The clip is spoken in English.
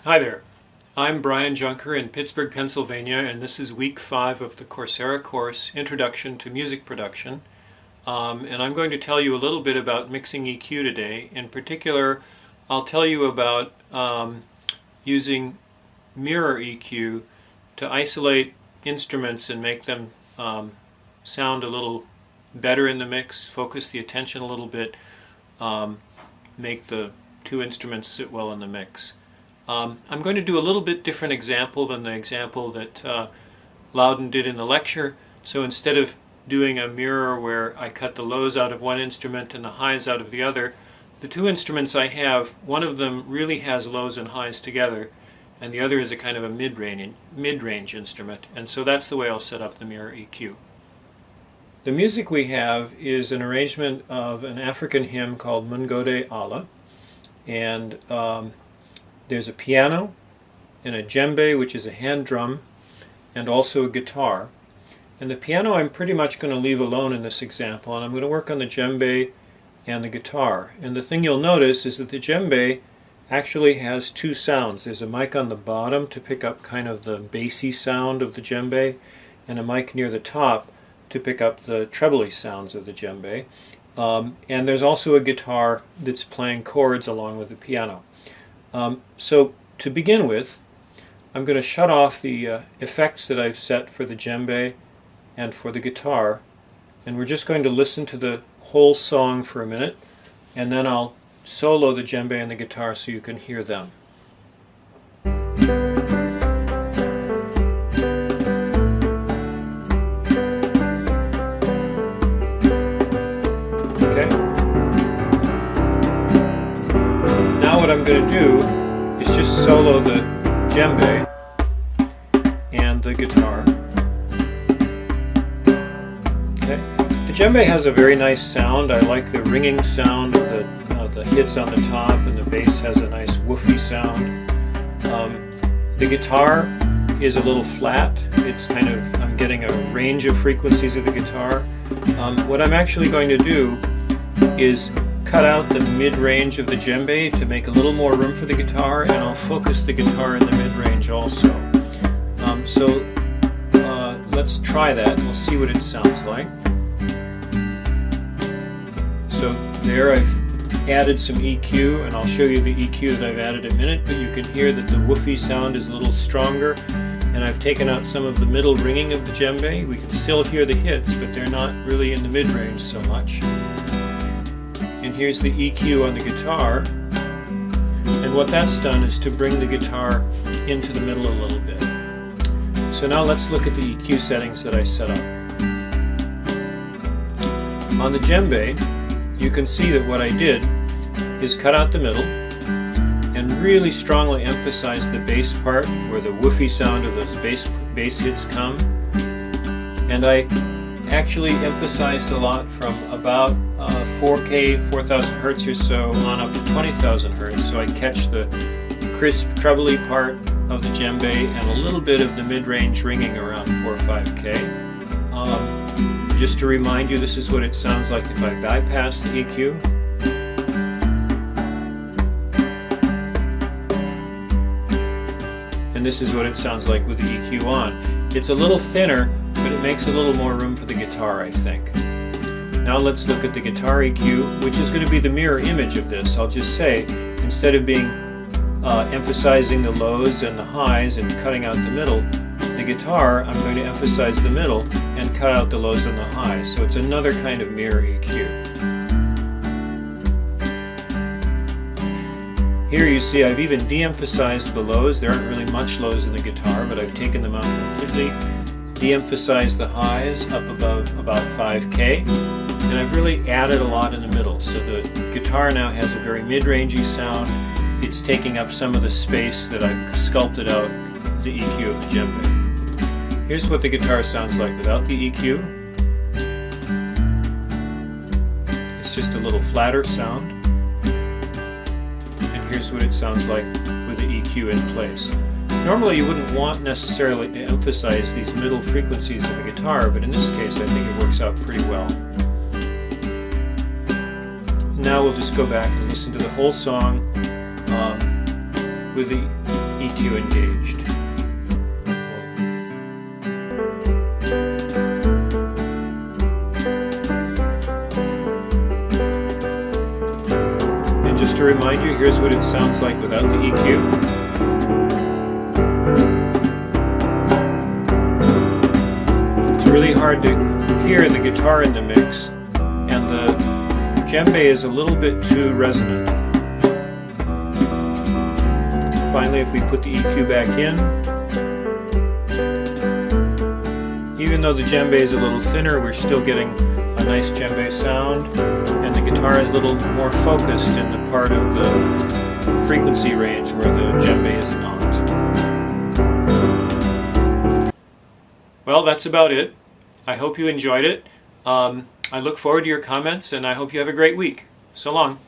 Hi there, I'm Brian Junker in Pittsburgh, Pennsylvania, and this is week 5 of the Coursera course, Introduction to Music Production. And I'm going to tell you a little bit about mixing EQ today. In particular, I'll tell you about using mirror EQ to isolate instruments and make them sound a little better in the mix, focus the attention a little bit, make the two instruments sit well in the mix. I'm going to do a little bit different example than the example that Loudon did in the lecture. So instead of doing a mirror where I cut the lows out of one instrument and the highs out of the other, the two instruments I have, one of them really has lows and highs together, and the other is a kind of a mid-range instrument. And so that's the way I'll set up the mirror EQ. The music we have is an arrangement of an African hymn called Mungode Allah, and there's a piano and a djembe, which is a hand drum, and also a guitar. And the piano I'm pretty much going to leave alone in this example, and I'm going to work on the djembe and the guitar. And the thing you'll notice is that the djembe actually has two sounds. There's a mic on the bottom to pick up kind of the bassy sound of the djembe, and a mic near the top to pick up the trebly sounds of the djembe. And there's also a guitar that's playing chords along with the piano. So to begin with, I'm going to shut off the effects that I've set for the djembe and for the guitar, and we're just going to listen to the whole song for a minute, and then I'll solo the djembe and the guitar so you can hear them. Okay. Now what I'm going to do is just solo the djembe and the guitar. Okay. The djembe has a very nice sound. I like the ringing sound of the hits on the top, and the bass has a nice woofy sound. The guitar is a little flat. It's kind of, I'm getting a range of frequencies of the guitar. What I'm actually going to do is cut out the mid-range of the djembe to make a little more room for the guitar, and I'll focus the guitar in the mid-range also. Let's try that and we'll see what it sounds like. So there I've added some EQ, and I'll show you the EQ that I've added in a minute, but you can hear that the woofy sound is a little stronger, and I've taken out some of the middle ringing of the djembe. We can still hear the hits, but they're not really in the mid-range so much. And here's the EQ on the guitar, and what that's done is to bring the guitar into the middle a little bit. So now let's look at the EQ settings that I set up. On the djembe, you can see that what I did is cut out the middle and really strongly emphasize the bass part where the woofy sound of those bass hits come. And I actually emphasized a lot from about 4K, 4,000 Hertz or so on up to 20,000 Hertz. So I catch the crisp trebly part of the djembe and a little bit of the mid-range ringing around 4 or 5K. Just to remind you, this is what it sounds like if I bypass the EQ. And this is what it sounds like with the EQ on. It's a little thinner, but it makes a little more room for the guitar, I think. Now let's look at the guitar EQ, which is going to be the mirror image of this. I'll just say, instead of emphasizing the lows and the highs and cutting out the middle, the guitar, I'm going to emphasize the middle and cut out the lows and the highs. So it's another kind of mirror EQ. Here you see I've even de-emphasized the lows. There aren't really much lows in the guitar, but I've taken them out completely. De-emphasized the highs up above about 5K, and I've really added a lot in the middle. So the guitar now has a very mid-rangey sound. It's taking up some of the space that I've sculpted out with the EQ of the djembe. Here's what the guitar sounds like without the EQ. It's just a little flatter sound. And here's what it sounds like with the EQ in place. Normally you wouldn't want necessarily to emphasize these middle frequencies of a guitar, but in this case I think it works out pretty well. Now we'll just go back and listen to the whole song with the EQ engaged. And just to remind you, here's what it sounds like without the EQ. Really hard to hear the guitar in the mix, and the djembe is a little bit too resonant. Finally, if we put the EQ back in, even though the djembe is a little thinner, we're still getting a nice djembe sound, and the guitar is a little more focused in the part of the frequency range where the djembe is not. Well, that's about it. I hope you enjoyed it. I look forward to your comments, and I hope you have a great week. So long.